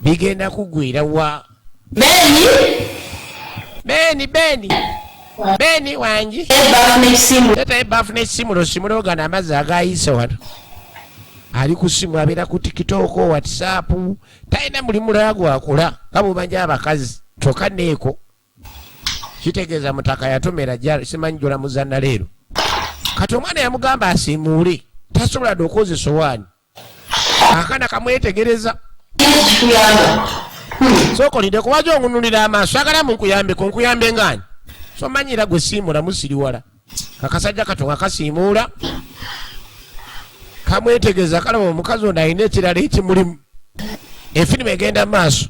bigenda kugwira wa Beni wanji teta ebafu n'essimu simulo gana amazzi agayise wano ali ku simu abeera ku TikTok WhatsApp talina mulimu lagwakola kabumanja abakazi kyokka neeko kitegeeza mutaka yatomera jalo simanyi jola muzanna leero kati omwana yamugamba asimuule tasobola dokooza esowaani akana kamwetegereza sokolidde kuwajo ongunulira amaaso agala munkuyambe kunkuyambe ngani somanyira gwe siimula musiriwala akasajja katonga kasiimuula kamwetegereza kalaba omukazi ono alina ekirala ekimulimu efirimu egenda mu maaso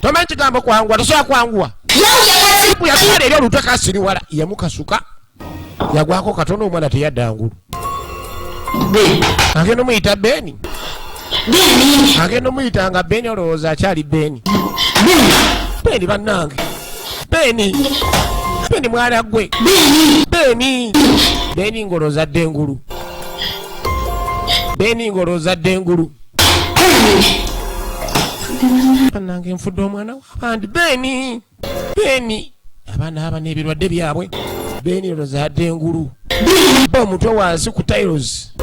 tomanyi kigambo kwanguwa tosobola kwanguwa yatwala eri olutwe kasiriwala yamukasuka yagwako katono omwana teyaddangulu agenda omuyita Beni agenda omuyitanga Beni olowooza akyali Beni bannange Beni mwana gwe Beni ngoloza ddengulu bannange nfudde omwana w'abandi Beni abaana aba n'ebirwadde byabwe Beni oloza ddengulu ba omutwe wansi ku tiles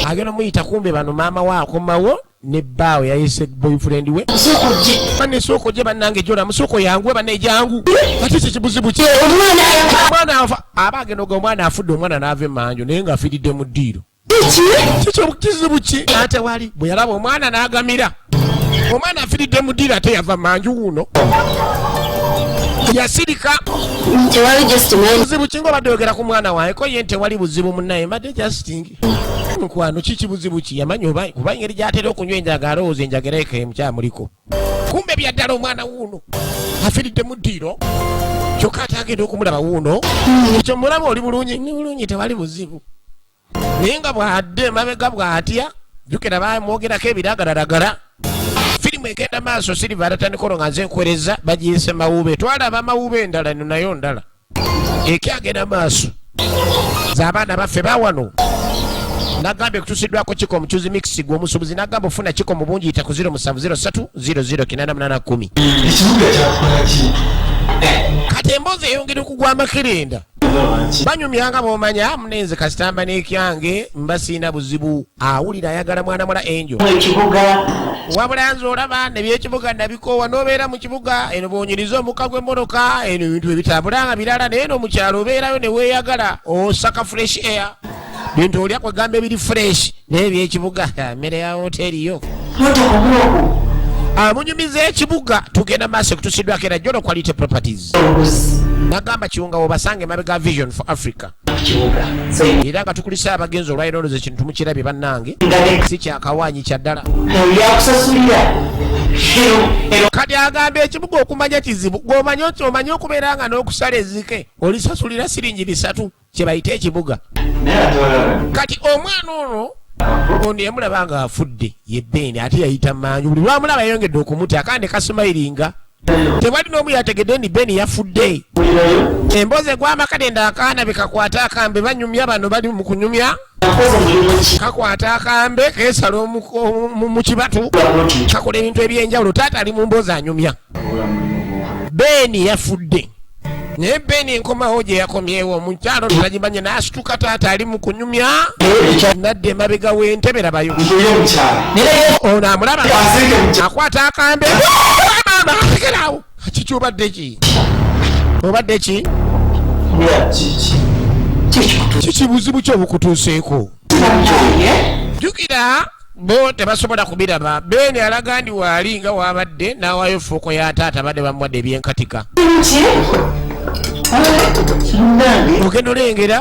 agenda omuyita kumbe bano maama waakomawo ne bbaawe yayise boyfriend we bane soko gye bannange jola musoko yangu bane jangu ati kibuzibu kye omwana afa abagenda oga omwana afudde omwana n'ava emanju naye ng'afiiridde mu ddiiro kikyo kizibu ki ate wali bwe yalaba omwana n'agamira omwana afiiridde mu ddiiro ate yava manju wuno yasirika buzibu ki ng'obadde oyogera ku mwana wange ko ye tewali buzibu munnaye mbadde justing mukwano kiki buzibu ki yamanyi kuba engeri gy'atera okunywa enjaga alowooza enjagera eka emukyamuliko kumbe byaddala omwana wuuno afiiridde mu ddiiro kyokka ate agenda okumulaba wuuno ekyo mulaba oli bulungi tewali buzibu naye nga bwadde mabega bw'atya jjukira bamwogerako ebiragalalagala firimu egenda maaso Silver atatandikolo nga nze nkwereza bagiyise mawuube twalaba mawuube endala eno nayo ndala ekyagenda maaso z'abaana baffe bawano nagambye kutusiddwako kiko omukyuzi mix gw'omusuubuzi nagamba ofuna kiko mu bungi yita ku 0703008810 ekibuga kyakolaki kati emboozi eyongera okugwa amakerenda banyumyanga b'omanya munenze kasitamba n'ekyange mbasiina buzibu awulira ayagala mwana mula Angel wabula nze olaba nebyekibuga nabikoowa n'obeera mu kibuga eno boonyiriza omukka gw'emmotoka eno ebintu ebitambulanga birala naye no mu kyalo obeerayo ne weeyagala osaka fresh air bintu olya kwegamba ebiri fresh naye ebyekibuga mmere ya hoteri yo munyumiza ekibuga tugenda maaso kutusiddwako era Jolo Quality Properties nagamba kiwunga obasange mabega Vision for Africa era nga tukulisa abagenzi olwaliro olwoza ekintu tumukirabye bannange si kyakawaanyi kyaddala kati agamba ekibuga okumanya kizibu gwomanyi okubeera nga n'okusala ezike olisasulira siringi 3 kye bayita ekibuga kati omwana ono ono yamulaba nga afudde ye Beni ate yayita manju buli lwamulaba yayongedde okumuta akande kasumayiringa tewali n'omu yategedde ni Beni yafudde emboozi egw'amakerenda akaana bekakwata akambe banyumya bano bali mu kunyumya kakwata akambe keesala mu kibatu kakola ebintu ebyenjawulo taata ali mu mboozi anyumya Beni yafudde naye Beni enkomawo gye yakomyewo mu kyalo tutagimanye n'asituka taata ali mu kunyumya nadde emabega w'entebe labayo ono amulaba akwata akambe atekerawo kiki obadde ki kiki buzibu ki obukutuuseeko jjukira bo tebasobola kubiraba Beni alaga ndi waali nga waabadde n'awaayo fuuko ya taata badde bamuwadde ebyenkatika ogenda olengera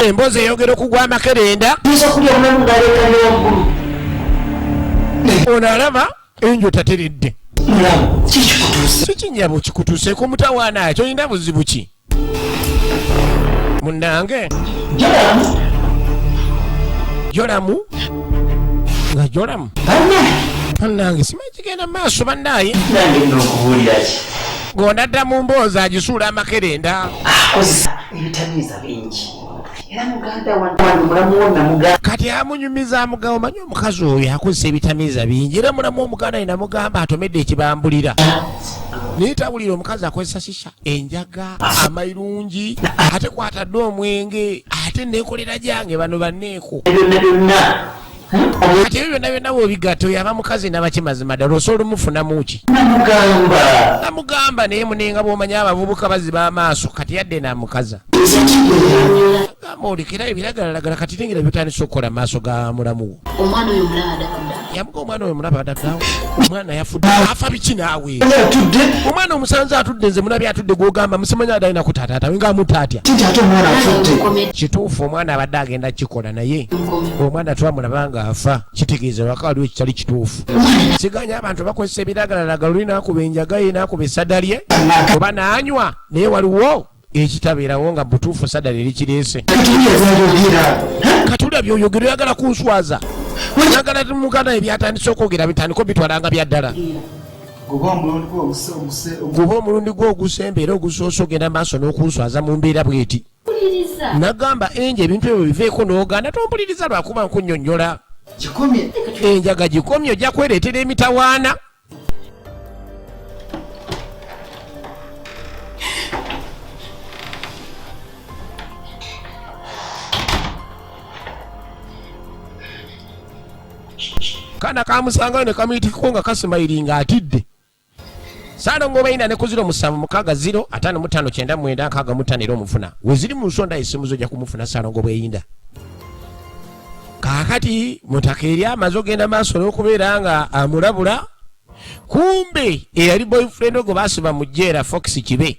emboozi eyongera okugwa amakerenda ono alaba enjo tateredde kikinyabo kikutuuseeko mutawaana kyolina buzibu ki munnange Jolamu nga Jolamu bannange simanyi kigenda mu maaso bannaaye ng'onadda mu mboozi agisuula amakerenda ebitamiiza bingi kati amunyumiza amugamba omanyi omukazi oyo akozesa ebitamiiza bingi era mulamu omuganda ayina mugamba atomedde ekibambulira naye tabulira omukazi akozesa shisha enjaga amayirungi ate kwatadde omwenge ate nekolera gyange bano banneeko kati ebyo byonna byonna bw'obigatta oyo aba mukazi nabakimazima ddala osobola omufunamu ki namugamba naye munenga bw'omanya abavubuka baziba amaaso kati yadde namukaza gamba olekera ebiragalalagala kati tengera byotandisa okukola maaso ga mulamuwo yamuga omwana oyo mulaba adaggawo omwana yafudde afa biki naawe omwana omusanze atudde nze mulabye atudde gwogamba musimanya adalina kutaataatawe ngaamuta atya kituufu omwana abadde agenda kikola naye omwana twamulaba nga afa kitegeeza waka waliwo ekitali kituufu siganya abantu bakozesa ebiragalalagala oli naakuba enjaga ye naakuba essadda lye oba naanywa naye waliwo ekitabeerawo nga butuufu sadda lye likireese katulya byoyogera oyagala kunswaza oyagala muganda ebyatandise okwogera bitandiko bitwalanga bya ddala guba omulundi gw'ogusemba era ogusoose ogenda maaso n'okunswaza mu mbeera bweti nagamba enje ebintu ebyo biveeko n'oganda tompuliriza lwakuba nkunnyonnyola enjaga gikomye ojja kwereetera emitawaana kana kamusangayo ne kamuyitiko nga kasimayiri nga atidde Saalongo bayina ne kuziro musanvu mukaga 0 559 omufuna weziri mu nsonda esimu zo ja kumufuna Saalongo bweyinda kakati mutakeri amazo genda maaso n'okubeera nga amulabula kumbe eyali boyfriend ogo basiba mu jjeera Fox Kibe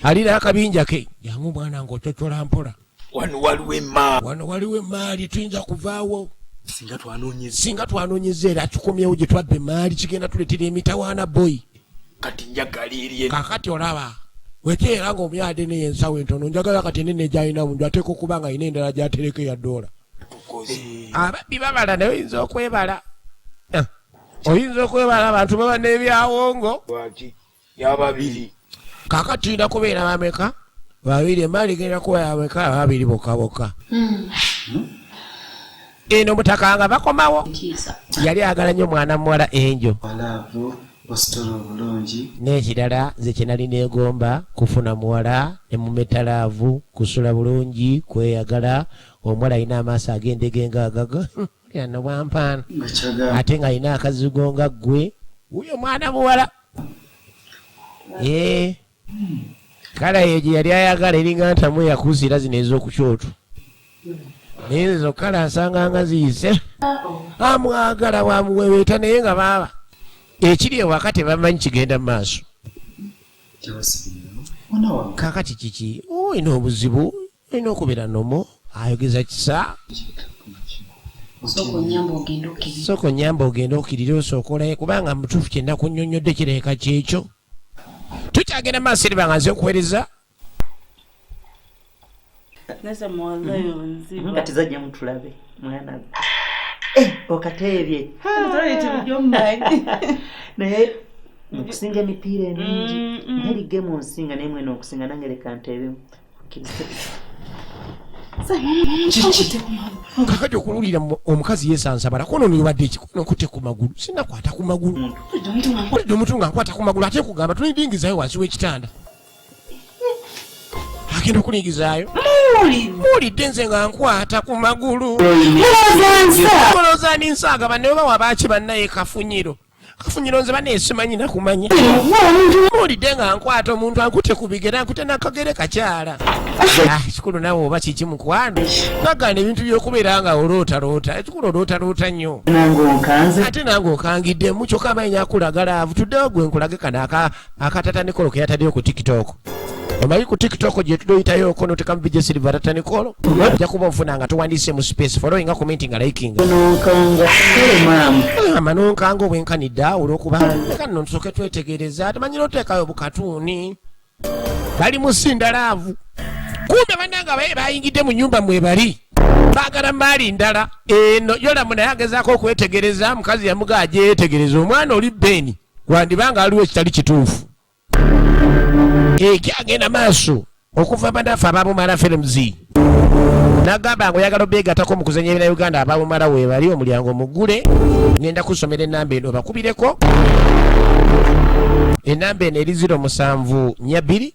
alina akabinja ke yangu mwana ng'ototola mpola wano waliwo emaali tuyinza kuvaawo singa twanoonyeza era tukomyewo gye twabba emaali kigenda tuleetera emitawaana boy kati njagalirye kakati olaba weteera ng'omuyade n'ensawo entono njagala kati nene gy'alina mundu ateeka okuba nga alina endala gy'atereka eya ddoola ababbi babala naye oyinza okwebala abantu baba n'ebyawongo yababiri kakati tulina kubeera bameka babiri emaali genda kuba yameka babiri bokka eno mutaka nga bakomawo yali agala nnyo mwana muwala enjo n'ekirala nze kye nali neegomba kufuna muwala emumetalaavu kusula bulungi kweyagala omuwala alina amaaso ag'endege ngaagaga yano bwampaana ate ng'alina akazigo nga ggwe wuyo mwana muwala kala eyo gye yali ayagala eringa ntamu yakuusira zino ez'okukyoto naye zo kala nsanga nga ziyise amwagala bwamuweweeta naye nga baaba ekiri ewaka tebamanyi kigenda mu maaso kakati kiki olina obuzibu olina okubeera nomo ayogeza kisa soko nyamba ogenda okirira osookolayo kubanga mutuufu kyenda kunnyonnyodde kireeka kyekyo tukyagenda maaso eri banga nze okuweereza kati zajja mutulabe mwana okateebye naye mukusinga emipiira emingi naye mu nsinga naye mwena okusinga nange leka nteebemu kakati okuwulira omukazi yeesansabala kono nibadde ekikonokutte ku magulu sinakwata ku magulu olidde omuntu nga nkwata ku magulu ate kugamba tulindingizayo wansi w'ekitanda agenda okulingizayo muwulidde nze nga nkwata ku magulu olowooza ndi nsaaga banne oba wabaaki bannaye kafunyiro nze baneesimanyi nakumanya muwulidde nga nkwata omuntu ankutte ku bigera nkutte nakagere kakyala kikulu nawe oba kiki mukwano nagana ebintu by'okubeera nga olootalota ekikulu olootalota nnyo ate nange okangiddemu kyokka amanyi akulagala avu tuddewo gwe nkulage kano akatatanikolo ke yataddeyo ku tiktok omanyi ku tiktok gye tudoyitayo kono tekamu vijje silver tatanikolo ojja kuba ofuna nga tuwandiise mu space following nga commenting nga liking amanonkanga obwenkanidde awo olw'okuba kano tusooke twetegereza tumanyira oteekayo bukatuuni bali mu sindalaavu kumbe bannanga baye bayingidde mu nnyumba mwebali baagala maali ndala eno yolamu naye agezaako okwetegereza mukazi yamuga ajeetegereza omwana oli beni wandibanga aliwo ekitali kituufu kyagenda maaso okuva banafe ababumala films Nagamba ngoyagala obeegattako mu kuzannya ebina Uganda abamumala weebali omulyango muggule. Ngenda kusomera ennamba eno bakubireko. Ennamba eno eri 072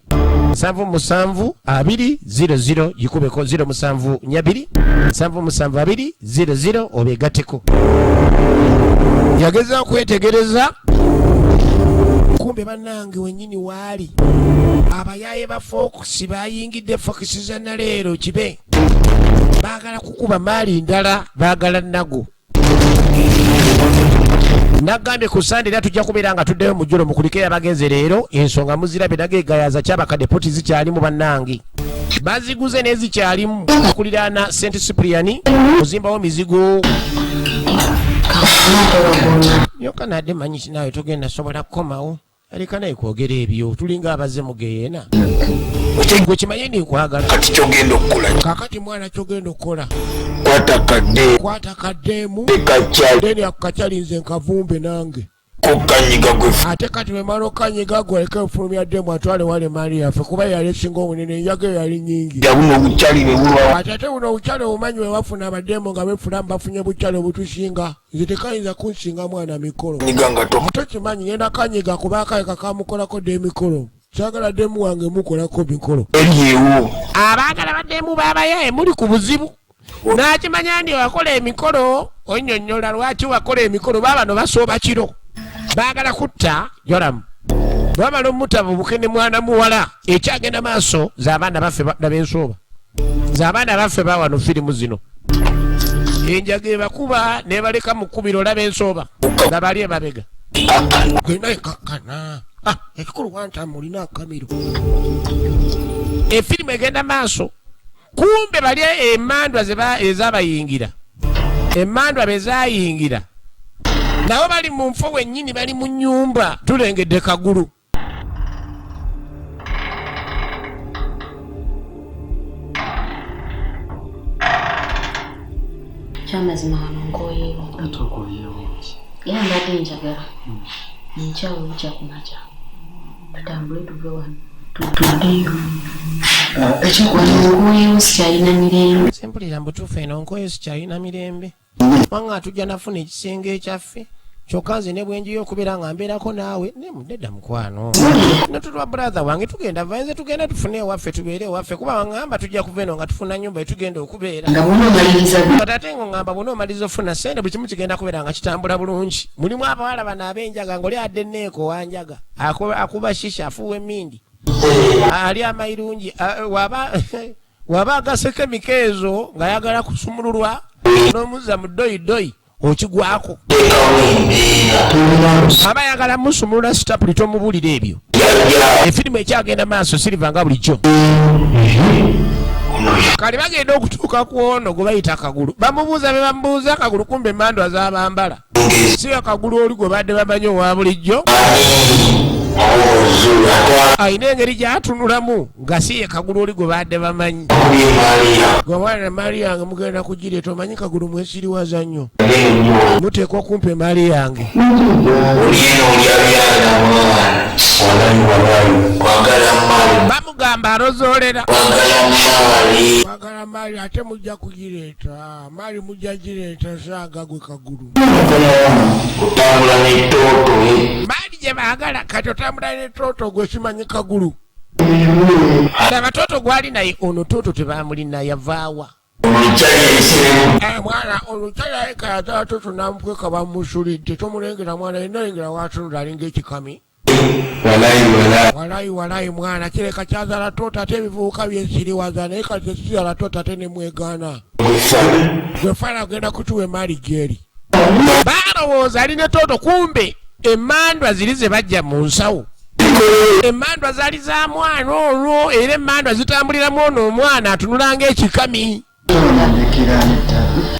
77 gikubeko 072 77 obeegatteko. Yageza okwetegereza kumbe bannange wennyini waali abayaaye ba Fox bayingidde Fox za naleero kibe baagala kukuba maali ndala baagala nago. Nagambye ku Sande era tujja kubeera nga tuddeyo mu jjulo mukulike abagenze leero ensonga muzirabe nageegayaza kyabakadde poti zikyalimu bannange baziguze n'ezikyalimu okuliraana St Cyprian kuzimbawo mizigo yoka nadde manyi kinawe togenda sobola kukomawo aleka naye kwogera ebyo tulinga abaze mugeyeena gwe kimanye ninkwagala kati kyogenda okukola kakati mwana kyogenda okukola kwata kaddeemu deni akukacyalinze nkavumbe nange kukanyiga gwe ate kati wemala okanyiga gwe aleke enfulumya ddemu atwale wale maali yaffe kuba yali esinga obunene enjaga eyo yali nyingi yabuno obukyali ne bulwa ate ate buno obukyale obumanyi we bafuna abaddemu nga befulamu bafunye bukyale obutusinga nze tekayinza kunsinga mwana mikolo niganga to ate kimanyi ngenda kanyiga kuba akayika kamukolako dde emikolo kyagala ddemu wange mukolako mikolo eryewo abaagala baddemu baabayaye muli ku buzibu nakimanya ndi wakola emikolo onnyonnyola lwaki wakola emikolo baabano basooba kiro baagala kutta Joram bamala omutabu bukene mwana muwala ekyagenda maaso z'abaana baffe nabensooba z'abaana baffe bawano firimu zino enjaga ebakuba nebaleka mu kkubiro olaba ensooba nga bali emabega genda ekakkana ekikulu wanta mulina akamiro efirimu egenda maaso kumbe bali emmandwa ezabayingira emmandwa bezayingira nabo bali mu nfo wennyini bali mu nnyumba tulengedde kagulu kyamazima wano nkoyeewo era mbadde njagala nkyawe bukya kumakya tutambule tuve wano tuddeyo nkoyeewo sikyalina mirembe sempulira mbutuufu eno nkoyo sikyalina mirembe wanga tujja nafuna ekisenge ekyaffe kyokka nze ne bwenjiyo okubeera nga mbeerako naawe nedda mukwano netulwa brother wange tugenda vaenze tugenda tufune ewaffe tubeere ewaffe kuba waŋŋamba tujja kuva eno nga tufuna nyumba etugenda okubeera ate ngaŋŋamba bwona omaliza ofuna sente buli kimu kigenda kubeera nga kitambula bulungi mulimu abawala bano ab'enjaga ng'oli adde enneeko wanjaga akuba shisha afuuwa emmindi ali amayirungi waba agaseko emikeezo ng'ayagala kusumululwa n'omuzza mu ddoyidoyi okigwako aba ayagala musumulula sitapuli tomubuulira ebyo efirimu ekyagenda maaso siriva nga bulijjo kale bagenda okutuuka ku ono gwe bayita akagulu bamubuuza be bamubuuza akagulu kumbe emmandwa z'abambala si akagulu oli gwe badde bamanyi owa bulijjo ayina engeri gyatunulamu nga si ye kagulu oli gwe badde bamanyi gwe mwana maali yange mugenda kugireeta omanyi kagulu mwesiriwaza nnyo muteekwa okumpa emaali yange bamugamba alozoolera kwagala maali ate mujja kugireeta maali mujja gireeta saaga gwe kagulu maali gye baagala kati otambula ne toto gwe simanyi kagulu laba toto gwali naye ono toto tebamulina yavaawa mwana olukyali kayatala toto namukweka bamusulidde tomulengera mwana yenalengera watunula alinga ekikami walayi mwana kireka kyazala toto ate ebivubuka byensiriwaza naye kati esizala toto ate nemwegaana gwefana agenda kutuwa emaali gyeri balowooza ali ne toto kumbe emmandwa ziri ze bajja mu nsawo emmandwa zaali za mwana olwo era emmandwa zitambuliramu ono omwana atunulanga ekikami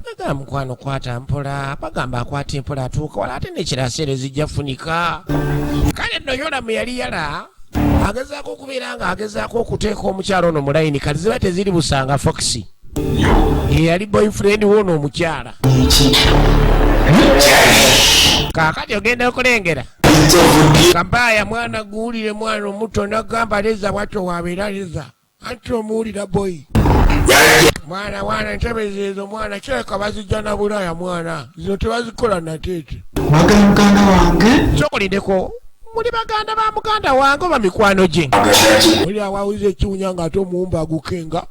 bagamba mukwano kwata mpola bagamba akwata empola atuuka wala ate nekiraseere zijja funika kale nno yolamu yali yala agezaako okubeera nga agezaako okuteeka omukyala ono mulayini kati ziba teziri busanga foxi yeyali boyfriend woono omukyala kaakati ogenda okulengera kabaaya mwana guwulire mwana omuto nagamba leza bwatyo wabeera leza anti omuwulira boyi Mwana ntebezeezo mwana kireka bazijja na Bulaya mwana. Zino tebazikola nateete. Mwagala muganda wange. Sokolindeko. Muli baganda ba muganda wange oba mikwano gye. Oli awawuza ekiwunya ng'ate omuwumba agukenga.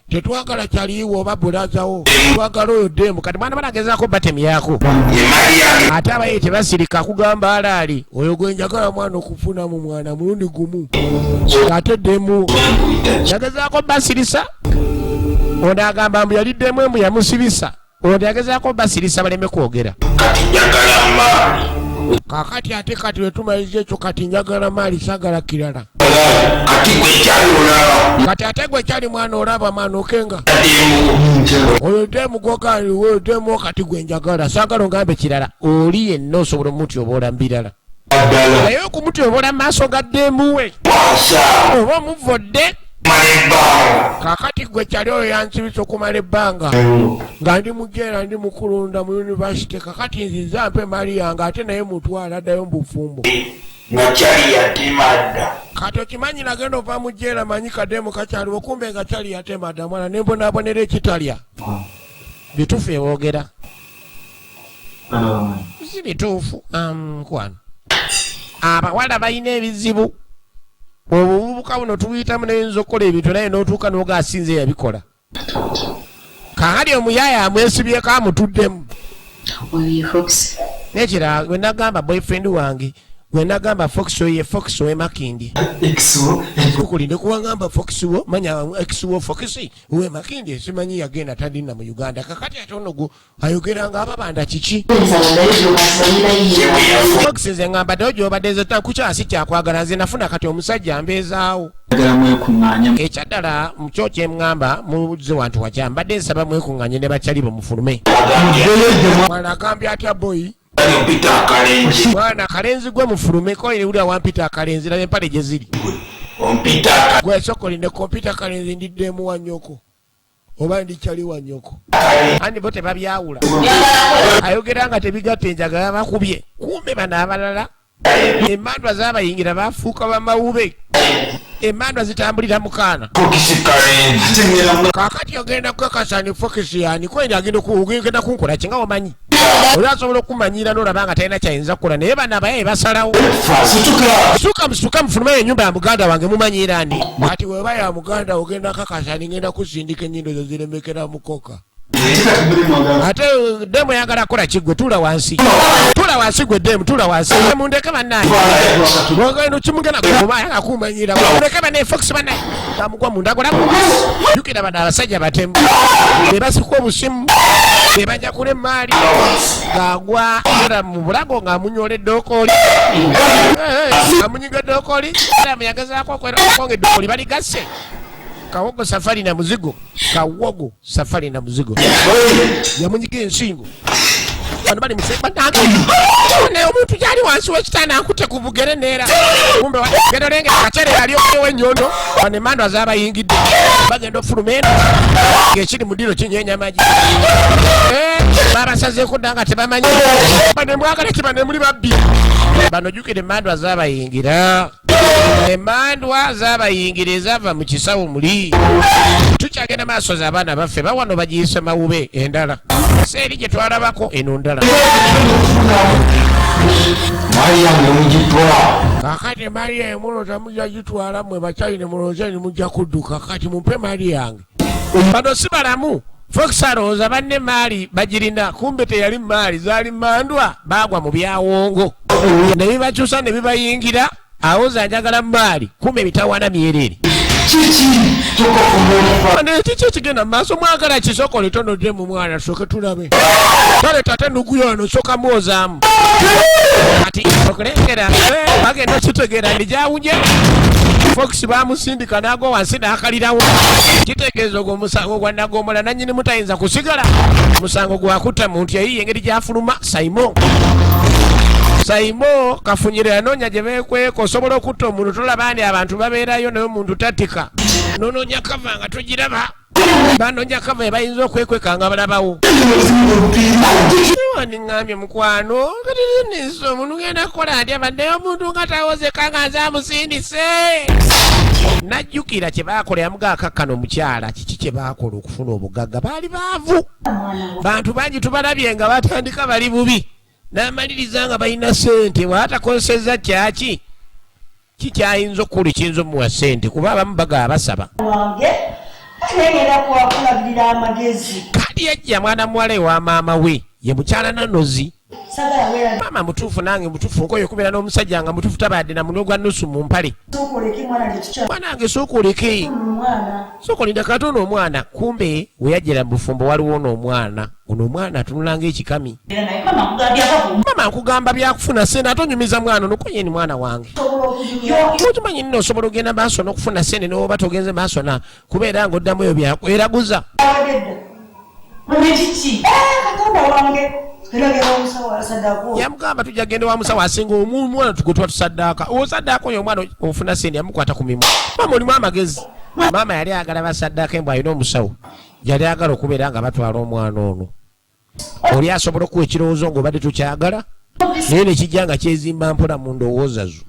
Tetwagala kyaliwo oba bulazawo. Twagala oyo demu kati mwana banagezaako batemi yako. Ate abaye tebasirika kugamba alaali. Oyo gwe njagala mwana okufuna mu mwana mulundi gumu. Ate demu yagezaako basirisa. Ono agamba mbu yali demu embu yamusibisa. Ono yagezaako basirisa baleme kwogera. Kati njagala maali. Kakati ate kati wetumaliza ekyo kati njagala maali sagala kirala. Kati gwe kyali olaba. Kati ate gwe kyali mwana olaba mwana okenga. Oyo demu gwokali oyo demu kati gwe njagala sagala ongambe kirala. Oli yenna osobola omutyobola mu birala. Naye okumutyobola mu maaso ga demu we. Oba omuvodde. Kakati gwe kyali oyo yansibisa okumala ebbanga nga ndi mujeera ndi mukulunda mu yunivasite kakati nziza mpe mali yange ate naye mutwala addayo mu bufumbo nga kyali yatemadda. kati okimanyi nagenda ova mujeera manyi kademu kakyaliwo kumbe nga kyali yatemadda mwana nembonaabonera ekitalya bituufu ewoogera si bituufu kwano abawala balina ebizibu obuvubuka buno tubuyitamu nayinza okukola ebintu naye n'otuuka n'oga asinze yabikola kaali omuyaya amwesibyeko amutuddemu nekira gwe nagamba boyfriend wange gwe nagamba Foxo ye Foxo we Makindi kukulinde kuwangamba Foxo manya Exo Foxi we Makindi simanyi yagenda tadina mu Uganda kakati atonogo ayogeranga ababanda kiki Foxi ze ngamba dojo badeze takucha asicha kwagala nze nafuna kati omusajja ambezaawo ekyadala mukyokye emngamba mubuze wantu wakyamba badde nsaba mwekunganye ne bakyali bamufulume mwana agambye atya boy mwana kalenzi gwe mufulumeko eri uli awampita akalenzi labe empale gye ziri gwe sokolinde kompyuta kalenzi ndiddemu wa nnyoko oba ndikyali wa nnyoko andi bo tebabyawula ayogera nga tebigatta enjagala bakubye kumbe bano abalala emmandwa z'abayingira bafuuka bamawube emmandwa zitambulira mukaana kakati ogenda kwekasani fokisi yani kweri agenda kunkola kinga omanyi oli asobola okumanyira n'olaba nga talina kyayinza kukola naye bano abayaye basalawo suka mufulume ennyumba ya muganda wange mumanyira ndi ati weba ya muganda ogenda kakasani ngenda kusindika ennyindo zo ziremekera mukoka ate demu yagala kola kigwe tula wansi gwe demu tula wansi mundeke bannange ogenda okimugenda kuba yanga kumanyira mundeke bannaye Fox bannaye kamugwa mundagola jukira bano abasajja batemu bebasika obusimu bebajja kula emaali ng'agwa era mu bulago ng'amunyola eddookoli amunyiga eddookoli era muyagezaako okonga eddookoli baligasse kawogo safari na muzigo kawogo safari na muzigo yamunyiga ensingo bano bali musemba nange ne omuntu kyali wansi w'ekitanda ankute ku bugere neera kumbe gendo lenge akacere yali okutewa ennyondo bano emmandwa azaabayingidde bagenda ofuluma eno ng'ekiri mu ddiro kinyenya magi babasazeeko dda nga tebamanyi bano mwagala ti bano muli babbi bano jjukira emmandwa azaabayingira emmandwa z'abayingira ezaava mu kisawo muli tukyagenda maaso z'abaana baffe bawano bagiyise mawube endala seeri gye twalabako eno ndala kakati mali emuloza mujja gitwala mwe bakyayine muloza ni mujja kudduka kati mumpe mali yange bano si balamu Fox alowooza banne maali bagirina kumbe teyali maali zaali mandwa bagwa mu byawongo ne bibakyusa ne bibayingira awoza njagala maali kumbe bitawana myerere kiki ekigenda mu maaso mwagala kisoko litonodde mu mwana soke tulabe kale tate nuguyo wano soka muwozaamu kati okulengera bagenda okitegeera ndijawunye Fox bamusindika nago wansi n'akalirawo kitegeeza ogwo omusango gwa Nagombola nannyini mutayinza kusigala musango gwakutta muntu yayiye engeri gyafuluma Saimo kafunyire yanoonya gye beekweka osobola okutta omuntu tolaba ndi abantu babeerayo naye omuntu tatika noonoonya kava nga togiraba banoonya kava ebayinza okwekweka nga balabawo wandiŋŋambye mukwano kati niso omuntu genda kukola atya baddeyo omuntu nga tawozeka nga nze amusindise. Najjukira kye baakola yamuga akakkana omukyala kiki kye baakola okufuna obugagga baali baavu. Bantu bangi tubalabye nga batandika bali bubi n'amaliriza nga balina ssente bw'atakosezza kyaki kikyayinza okukula ekiyinza omuwa ssente kuba abamu bagaba basaba. Kali yajja mwana muwala ewa maama we ye mukyala Nanozi. Maama mutuufu nange mutuufu nkoyo kubeera n'omusajja nga mutuufu tabadde na muno gwa nusu mu mpale. Mwana wange sookoleke sookolinda katono omwana kumbe we yajjira mu bufumbo waliwo n'omwana ono omwana atunulanga ekikami. Maama nkugamba byakufuna ssente ate onyumiza mwana ono konyeni mwana wange. Okimanyi nno osobola ogenda maaso n'okufuna ssente n'oba togenze maaso na kubeera ng'oddamu eyo byakweraguza. Yamugamba tujja genda wa musawo asinga omwana tugotuba tusaddaaka. Osaddaaka oyo omwana ofuna ssente yamukwata ku mimwa. Maama olimu amagezi. Maama yali ayagala basaddaaka embwa alina omusawo. Yali ayagala okubeera nga batwala omwana ono. Oli asobola okuwa ekirowoozo ng'obadde tukyagala naye ne kijja nga kyezimba mpola mu ndowooza zo.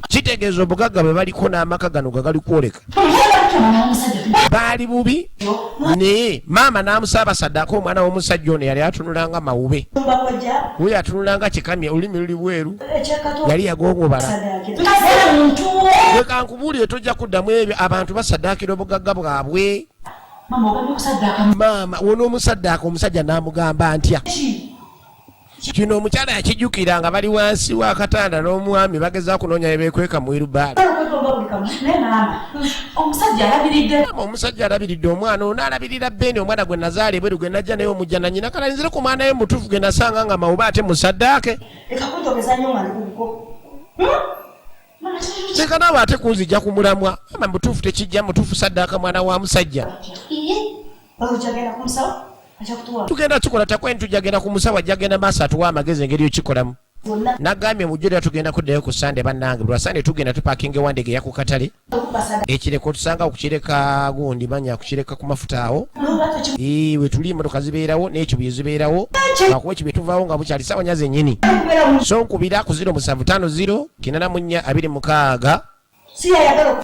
Kitegeeza obugagga bwe baliko n'amaka gano gagali kwoleka. Baali bubi naye maama n'amusaba saddaaka omwana w'omusajja ono yali atunulanga mawube. Oyo atunulanga kikamye olulimi luli bweru yali yagongobala. Leka nkubuulire tojja kuddamu ebyo abantu basaddaakira obugagga bwabwe. Maama won'omusaddaaka omusajja n'amugamba ntya. Kino omukyala yakijjukira nga bali wansi w'akatanda n'omwami bagezaako kunoonya bye beekweka mu irubaali. Omusajja alabiridde omwana ono alabirira Beni omwana gwe nazaala ebweru gwe najja naye omujja na nnyina kala nzire ku mwana we mutuufu gwe nasanga nga mawuba ate musaddaake. Leka naawe ate kunzijja ku mulamwa ama mutuufu tekijja mutuufu saddaaka mwana wa musajja. Tugenda tukola takweni tujagenda ku musawo ajjagenda maaso atuwa amagezi engeri yokikolamu. Nagambye mujjira tugenda kuddayo ku Sande bannange lwa Sande tugenda tupaakinga ewandege yaku katale. Ekireko tusanga okukireka gundi manya kukireka ku mafuta awo. We tuli emmotoka zibeerawo n'ekibuye zibeerawo. Lwakuba ekibye tuvaawo nga bukyali ssaawa nnya zennyini. So nkubira ku 0750 826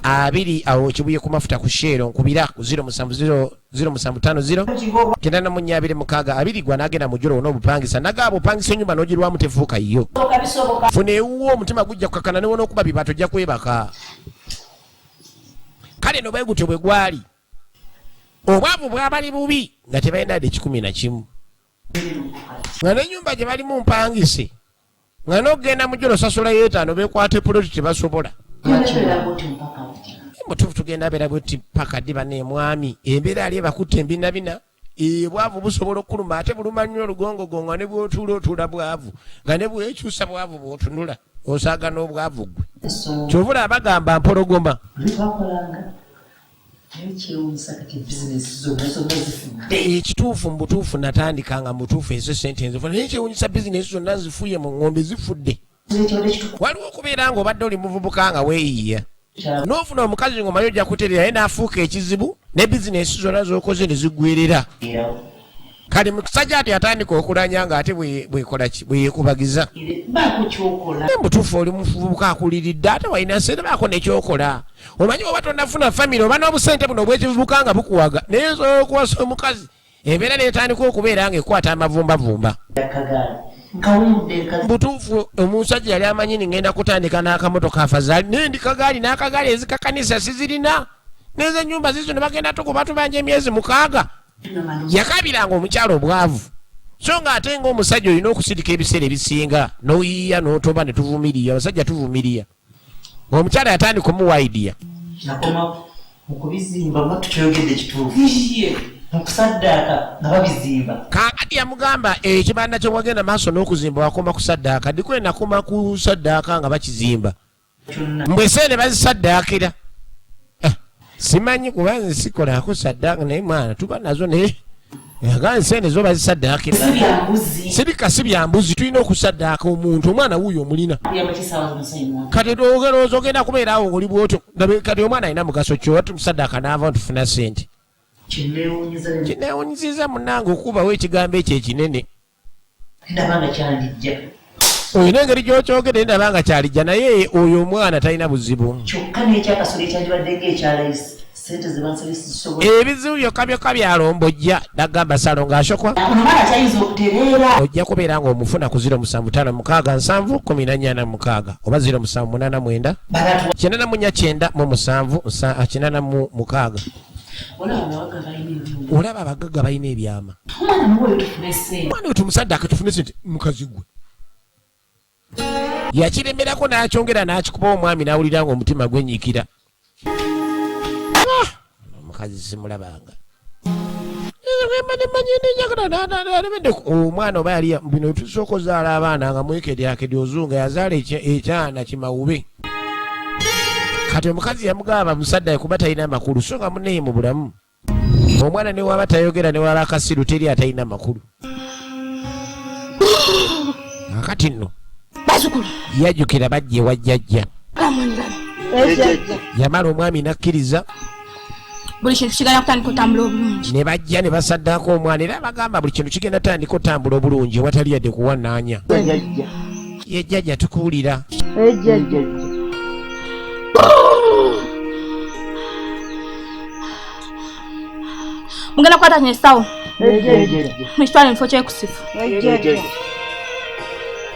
abiri awo kibuye ku mafuta ku Shero nkubira ku 0750 826 abiri gwa nagenda mu jjolo n'obupangisa nagaba opangisa ennyumba n'ogirwamu tefuuka yo. Funa ewuwo omutima gujja kukakana ne wona okuba biba tojja kwebaka. Kale no bwegutyo bwe gwali obwavu bwabali bubi nga tebalina de 11 nga n'ennyumba gye balimu mpangise nga n'ogenda mu jjolo sasula yeetaano beekwate puloti tebasobola. Mutuufu tugenda beera bweti paka ddi bane mwami embeera ali ebakutte embinabina bwavu busobola okuluma ate buluma nnyo olugongogongo ne bw'otuula otuula bwavu nga ne bwekyusa bwavu bw'otunula osaaga n'obwavu gwe kyovula abagamba mpologoma. Ekituufu mu butuufu natandika nga mutuufu ezo sente nzifuna naye kyewuunyisa bizinesi zonna nzifuye mu ng'ombe zifudde. Waliwo okubeera ng'obadde oli muvubuka nga weeyiya n'ofuna omukazi ng'omanyi ojja kuterera naye n'afuuka ekizibu ne bizinesi zonna z'okoze ne ziggwerera. Kale musajja ati atandika okulanya ng'ate bwekola ki bweyekubagiza. Ne mutuufu oli muvubuka akuliridde ate walina ssente baako nekyokola. Omanyi oba tonnafuna famire oba n'obusente buno obw'ekivubuka nga bukuwaga naye osobola okuwasa omukazi embeera n'etandika okubeera ng'ekwata amavumbavumba. Butuufu omusajja yali amanyi ngenda kutandika n'akamotoka afazaali naye ndi kagaali n'akagaali ezikakanisa sizirina n'ezo ennyumba zizo ne bagenda tukuba tubanja emyezi 6. Yakabiranga omukyalo obwavu so nga ate ng'omusajja olina okusirika ebiseera ebisinga n'oyiiya n'otoba ne tuvumirira abasajja tuvumirira. Omukyala yatandika omuwaidiya kaakati yamugamba ekibanda kye wagenda maaso n'okuzimba wakoma ku saddaaka dikwe nakoma ku saddaaka nga bakizimba mbwe sente bazisaddaakira. Simanyi kuba nze sikolaako saddaaka naye mwana tuba nazo naye aga sente zo bazisaddaakira. Sirika si bya mbuzi tulina okusaddaaka omuntu omwana wuuyo omulina. Kati olowooza ogenda kubeeraawo oli bwotyo kati omwana alina mugaso kyowa tumusaddaaka n'ava tufuna sente. Kineewuunyiza munnange okubawo ekigambo ekyo ekinene. ndabanga kyalijja oyina engeri gy'okyogere ndabanga kyalijja naye oyo omwana talina buzibu kyokka n'ekyakasolo ekyandibaddenga ekyalayisi sente zebansabye sizisobola ebizibu byokka byokka byalombojja nagamba salo ng'ashokwa omwana kyayinza okutereera ojja kubeera ng'omufuna ku 0756 oba 0789 849 olaba abagagga balina ebyama omwana we tumusaddaka tufune sente mukazi gwe yakiremerako n'akyongera n'akikuba omwami n'awulira ng'omutima gwenyiikira omukazi simulabanga omwana oba yali bino tusooka ozaala abaana nga mwekedyakedya ozunga yazaala ekyana kimawube kati omukazi yamugamba musadda kuba talina amakulu so nga muneeye mu bulamu omwana ne waba tayogera ne waba akasiru teri atalina amakulu akati nno yajjukira bajja ewa jjajja yamala omwami nakkiriza buli kintu kigenda kutandika otambula obulungi ne bajja ne basaddaako omwana era bagamba buli kintu kigenda tandika otambula obulungi watali yadde kuwanaanya ye jjajja tukuwulira mugenda kukwata kino esawo mukitwale mufo kyekusifu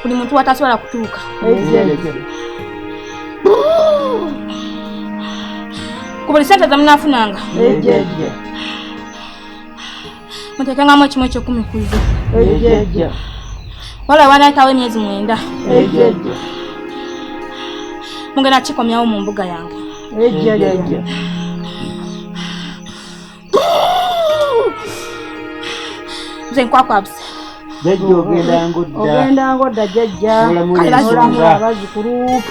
buli muntu watasobola kutuuka ku buli sente zemunaafunanga muteekengamu ekimu ekyekumi ku izo wala wanaayitawo emyezi 9 mugenda kikomyawo mu mbuga yange nze nkwakwabuse ogenda ngodda jjajja olamu abazzukulu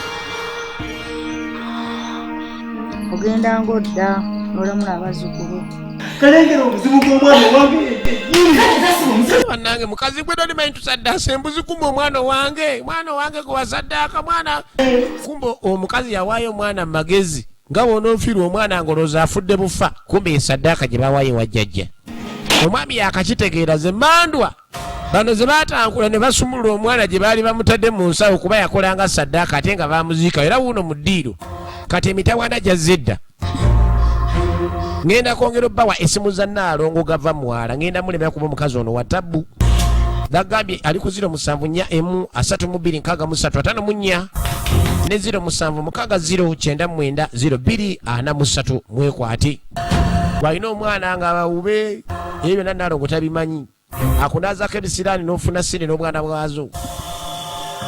ogenda ngodda olamu abazzukulu kalengera obuzibu bw'omwana wange bannange mukazi gwe doli manyi tusaddaasa embuzi kumba omwana wange gwe wasaddaaka mwana kumba omukazi yawaayo omwana mu magezi nga woonoofiirwa omwana ngolooza afudde bufa kumba esaddaaka gye bawaayo wa jjajja omwami yakakitegeera ze mandwa bano ze baatankula ne basumulula omwana gye baali bamutadde mu nsawo kuba yakolanga saddaaka ate nga bamuziika era wuuno mu ddiiro kati emitawaana gyazze dda ngenda kwongera obbawa essimu za Naalongo gava mwala ngenda mulemera kuba omukazi ono wa tabbu nagambye ali ku 0731 ne 0769099243 mwekwate walina omwana nga bawube ebyo byonna Naalongo tabimanyi akunazaako ebisiraani n'ofuna sente n'obwana bwazo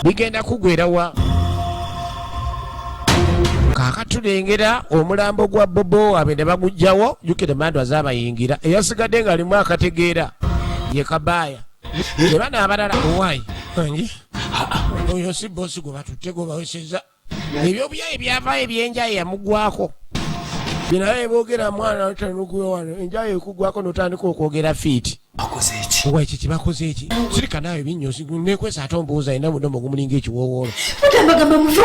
bigenda kugwerawa kaakatulengera omulambo gwa bobo abe ne bagujjawo jukire mandu azaabayingira eyasigadde ng'alimu akategeera ye Kabaaya era n'abalala owaayi angi oyo si boosi gwe batutte gwe baweseza ebyobyayi byavaayo ebyenjayi yamugwako binaye boogera mwana otanukuyo wano enjayi ekugwako n'otandika okwogera fiiti owa ekyo kibakoze eki sirika naawe binnyosi nekwesa ate ombuuza ayina mudomo gumulinga ekiwoowoolo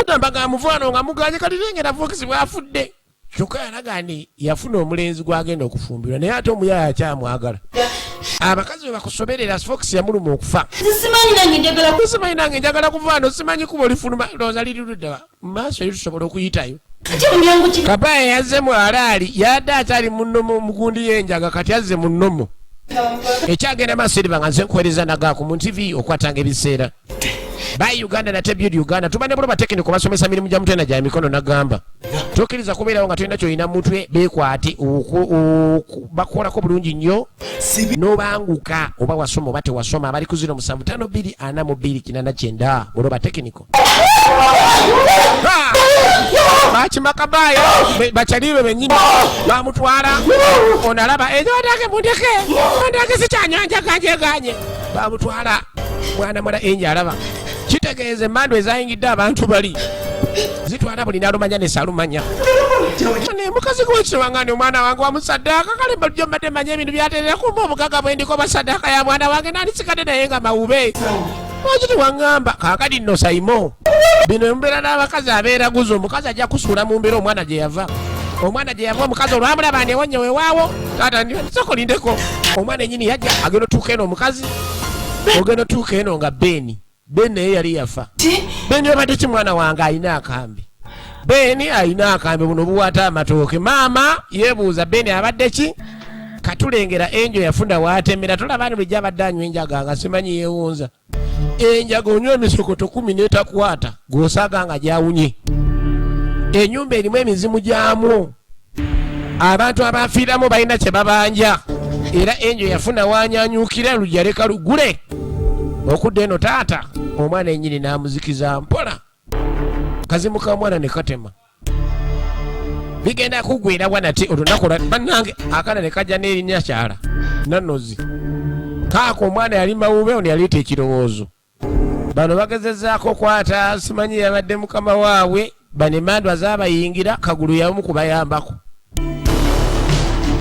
otambagamba mufaano nga muganye kati lengera Fox bw'afudde kyokka yalaga nti yafuna omulenzi gw'agenda okufumbirwa naye ate omuyaya akyamwagala abakazi bwe bakusoberera Fox yamuluma okufa simanyi nange njagala kuvaano simanyi kuba olifuluma looza lirirudda mu maaso eri tusobola okuyitayo Kabaaya yazze mu alaali yadde akyali munno mu mugundi y'enjaga kati azze mu nnomo ekyagenda maaso eriba nga nze nkuweereza nagaako mu TV okwatanga ebiseera bayi Uganda nate byuli Uganda tuba ne bulo batekiniko basomesa mirimu gya mutwe na gya mikono nagamba tokkiriza kubeerawo nga tolina kyolina mutwe beekwate bakolako bulungi nnyo n'obanguka oba wasoma oba tewasoma abali ku 07524289 bulo batekiniko bakima Kabaaya bakyalibe bennyini bamutwala onalaba enjodake mundeke sikyanyanjaganyeganye bamutwala mwana mwana enjalaba kitegeeza emmandu ezayingidde abantu bali zitwala buli nalumanya nesalumanya ne mukazi gwekitowangani omwana wange wamusaddaaka kale bajjo mbadde manya ebintu byaterera kumba obugaga bwendiko basaddaaka ya mwana wange nandisigadde naye nga mawube wakiti waŋŋamba kaakati nno Saimo bino embeera n'abakazi abeeraguza omukazi ajja kusuula mu mbeera omwana gye yava omukazi olwamulaba newonye wewaawo taata sokolindeko omwana enyini yajja agenda otuuka eno omukazi ogenda tuuka eno nga Beni naye yali yafa. Beni obadde ki mwana wange alina akambe. Beni alina akambe buno buwaata amatooke. Maama yeebuuza Beni abadde ki? Katulengera enjo yafunda waatemera tolaba bwe gy'abadde anywa enjaga nga simanyi yeewunza. Enjaga onywa emisokoto 10 n'etakwata gw'osaaga nga gyawunye. Ennyumba erimu emizimu gyamu. Abantu abafiiramu balina kye babanja. Era enjo yafuna wanyanyukira lujaleka lugule. Okudde eno taata omwana ennyini n'amuzikiza mpola. Kazimu ka mwana ne katema. Bigenda kugwira wanati olunaku bannange akana ne kajja n'erinnya kyala Nanozi. Kaako omwana yali mawube ono yaliita ekirowoozo. Bano bagezezzaako kwata simanyi yabadde mukama waabwe banemandwa zaabayingira kagulu yamu kubayambako.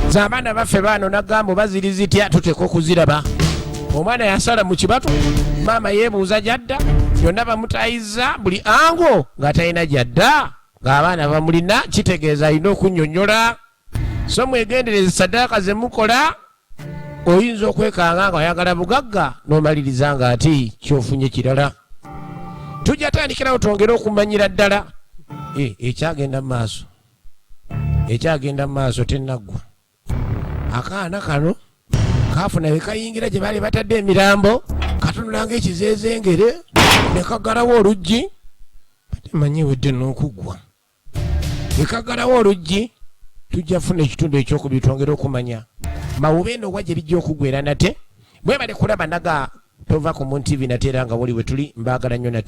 Z'abaana baffe baano nagamba baziri zitya tuteeka okuziraba. Omwana yasala mu kibatu maama yeebuuza gyadda yonna bamutayizza buli ango nga talina gyadda ng'abaana bamulina kitegeeza alina okunnyonnyola. So mwegendereze saddaaka ze mukola oyinza okwekanga nga oyagala bugagga n'omaliriza nga ati kyofunye kirala. Tujja tandikirawo twongere okumanyira ddala ekyagenda mu maaso. Ekyagenda mu maaso tennaggwa. Akaana kano kaafuna be kayingira gye baali batadde emirambo katunulanga ekizeezengere ne kaggalawo oluggi batemanyi wedde n'okuggwa. Ne kaggalawo oluggi tujja funa ekitundu ekyokubiri twongere okumanya mawube eno wa gye bijja okuggwera nate bwe bali kulaba naga tova ku Mon TV nate era nga woli we tuli mbaagala nnyo nate.